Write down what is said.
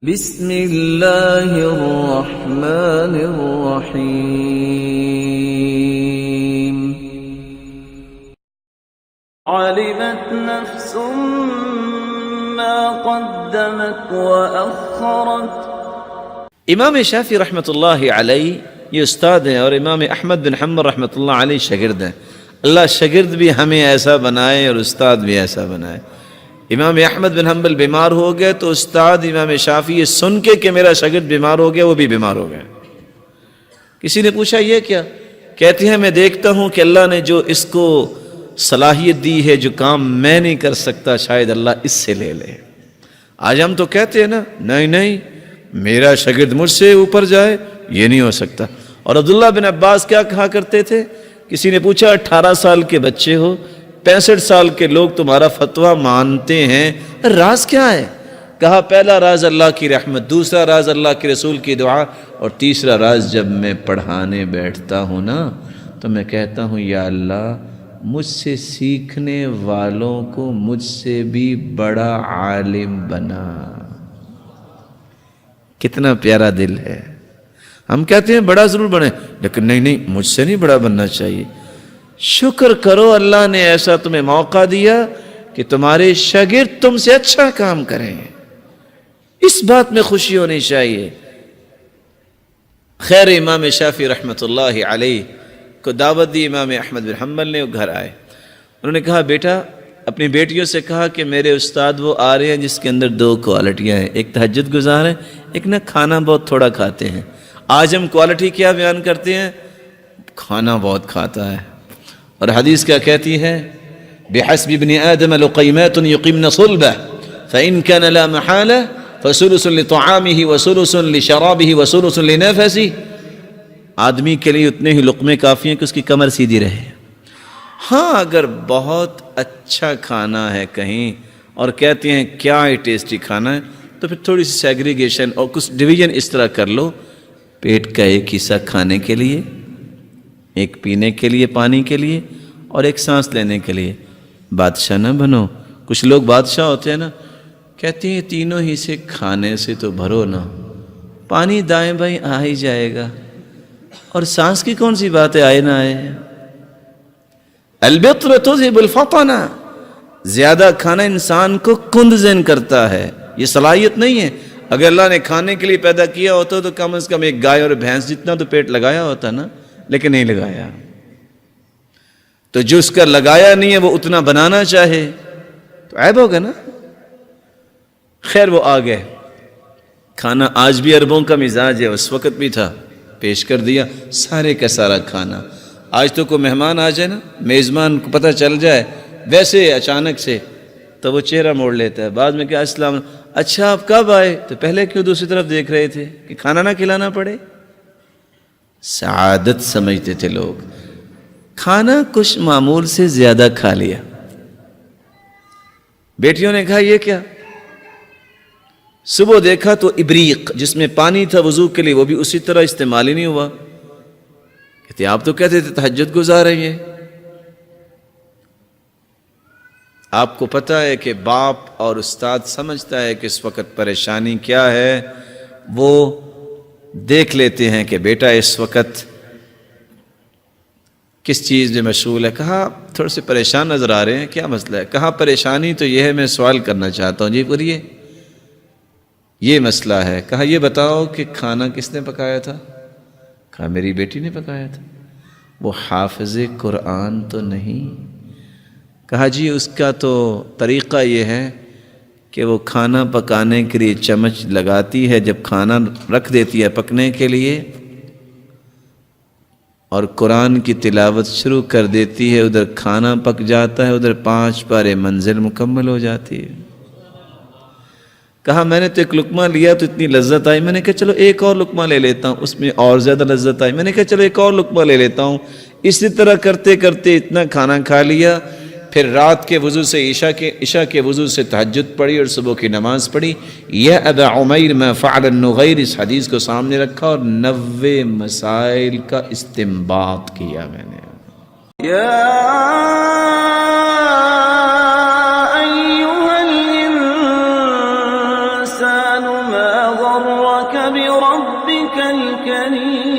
بسم اللہ الرحمن الرحیم علمت نفس ما قدمت وأخرت۔ امام شافعی رحمۃ اللہ علیہ یہ استاد ہیں اور امام احمد بن حنبل رحمۃ اللہ علیہ شاگرد ہیں۔ اللہ شاگرد بھی ہمیں ایسا بنائے اور استاد بھی ایسا بنائے۔ امام احمد بن حنبل بیمار ہو گئے تو استاد امام شافعی یہ سن کے کہ میرا شاگرد بیمار ہو گیا وہ بھی بیمار ہو گئے۔ کسی نے پوچھا یہ کیا؟ کہتے ہیں میں دیکھتا ہوں کہ اللہ نے جو اس کو صلاحیت دی ہے جو کام میں نہیں کر سکتا شاید اللہ اس سے لے لے۔ آج ہم تو کہتے ہیں نا نہیں میرا شاگرد مجھ سے اوپر جائے یہ نہیں ہو سکتا۔ اور عبداللہ بن عباس کیا کہا کرتے تھے؟ کسی نے پوچھا 18 سال کے بچے ہو 65 سال کے لوگ تمہارا فتویٰ مانتے ہیں، راز کیا ہے؟ کہا پہلا راز اللہ کی رحمت، دوسرا راز اللہ کے رسول کی دعا، اور تیسرا راز جب میں پڑھانے بیٹھتا ہوں نا تو میں کہتا ہوں یا اللہ مجھ سے سیکھنے والوں کو مجھ سے بھی بڑا عالم بنا۔ کتنا پیارا دل ہے۔ ہم کہتے ہیں بڑا ضرور بنے لیکن نہیں مجھ سے نہیں بڑا بننا چاہیے۔ شکر کرو اللہ نے ایسا تمہیں موقع دیا کہ تمہارے شاگرد تم سے اچھا کام کریں، اس بات میں خوشی ہونی چاہیے۔ خیر امام شافعی رحمۃ اللہ علیہ کو دعوت دی امام احمد بن حنبل نے، وہ گھر آئے۔ انہوں نے کہا بیٹا اپنی بیٹیوں سے کہا کہ میرے استاد وہ آ رہے ہیں جس کے اندر 2 کوالٹیاں ہیں، ایک تہجد گزار ہے، ایک نہ کھانا بہت تھوڑا کھاتے ہیں۔ آج ہم کوالٹی کیا بیان کرتے ہیں؟ کھانا بہت کھاتا ہے۔ اور حدیث کیا کہتی ہے؟ بِحَسْبِ ابْنِ آدَمَ لُقَيْمَاتٌ يُقِمْنَ صُلْبَهُ فَإِنْ كَانَ لَا مَحَالَةَ فَثُلُثٌ لِطَعَامِهِ وَثُلُثٌ لِشَرَابِهِ وَثُلُثٌ لِنَفَسِهِ۔ آدمی کے لیے اتنے ہی لقمے کافی ہیں کہ اس کی کمر سیدھی رہے۔ ہاں اگر بہت اچھا کھانا ہے کہیں اور کہتے ہیں کیا ٹیسٹی کھانا ہے تو پھر تھوڑی سی سیگریگیشن اور کچھ ڈویژن اس طرح کر لو، پیٹ کا ایک حصہ کھانے کے لیے، ایک پینے کے لیے پانی کے لیے اور ایک سانس لینے کے لیے۔ بادشاہ نہ بنو۔ کچھ لوگ بادشاہ ہوتے ہیں نا، کہتے ہیں تینوں ہی سے کھانے سے تو بھرو نا، پانی دائیں بائیں آ ہی جائے گا، اور سانس کی کون سی بات ہے آئے نہ آئے۔ البطر تذہب الفطن، زیادہ کھانا انسان کو کند ذہن کرتا ہے، یہ صلاحیت نہیں ہے۔ اگر اللہ نے کھانے کے لیے پیدا کیا ہوتا تو کم از کم ایک گائے اور بھینس جتنا تو پیٹ لگایا ہوتا نا، لیکن نہیں لگایا۔ تو جو اس کا لگایا نہیں ہے وہ اتنا بنانا چاہے تو عیب ہوگا نا۔ خیر وہ آ گئے، کھانا آج بھی عربوں کا مزاج ہے، اس وقت بھی تھا، پیش کر دیا سارے کا سارا کھانا۔ آج تو کوئی مہمان آ جائے نا، میزبان کو پتہ چل جائے ویسے اچانک سے تو وہ چہرہ موڑ لیتا ہے، بعد میں کیا السلام اچھا آپ کب آئے؟ تو پہلے کیوں دوسری طرف دیکھ رہے تھے کہ کھانا نہ کھلانا پڑے؟ سعادت سمجھتے تھے لوگ۔ کھانا کچھ معمول سے زیادہ کھا لیا۔ بیٹیوں نے کہا یہ کیا؟ صبح دیکھا تو ابریق جس میں پانی تھا وضو کے لیے وہ بھی اسی طرح استعمال ہی نہیں ہوا۔ کہتے آپ تو کہتے تھے تہجد گزار ہیں یہ۔ آپ کو پتہ ہے کہ باپ اور استاد سمجھتا ہے کہ اس وقت پریشانی کیا ہے، وہ دیکھ لیتے ہیں کہ بیٹا اس وقت کس چیز میں مشغول ہے۔ کہا تھوڑے سے پریشان نظر آ رہے ہیں، کیا مسئلہ ہے؟ کہا پریشانی تو یہ ہے، میں سوال کرنا چاہتا ہوں۔ جی بولیے۔ یہ مسئلہ ہے۔ کہا یہ بتاؤ کہ کھانا کس نے پکایا تھا؟ کہا میری بیٹی نے پکایا تھا۔ وہ حافظ قرآن تو نہیں؟ کہا جی اس کا تو طریقہ یہ ہے کہ وہ کھانا پکانے کے لیے چمچ لگاتی ہے، جب کھانا رکھ دیتی ہے پکنے کے لیے اور قرآن کی تلاوت شروع کر دیتی ہے، ادھر کھانا پک جاتا ہے، ادھر 5 پارے منزل مکمل ہو جاتی ہے۔ کہا میں نے تو ایک لقمہ لیا تو اتنی لذت آئی، میں نے کہا چلو ایک اور لقمہ لے لیتا ہوں، اس میں اور زیادہ لذت آئی، میں نے کہا چلو ایک اور لقمہ لے لیتا ہوں۔ اسی طرح کرتے کرتے اتنا کھانا کھا لیا، پھر رات کے وضو سے عشاء کے وضو سے تہجد پڑھی اور صبح کی نماز پڑھی۔ یا ابا عمیر ما فعل النغیر، اس حدیث کو سامنے رکھا اور 90 مسائل کا استنباط کیا میں نے۔ یا ایھا الانسان ما بربك الكريم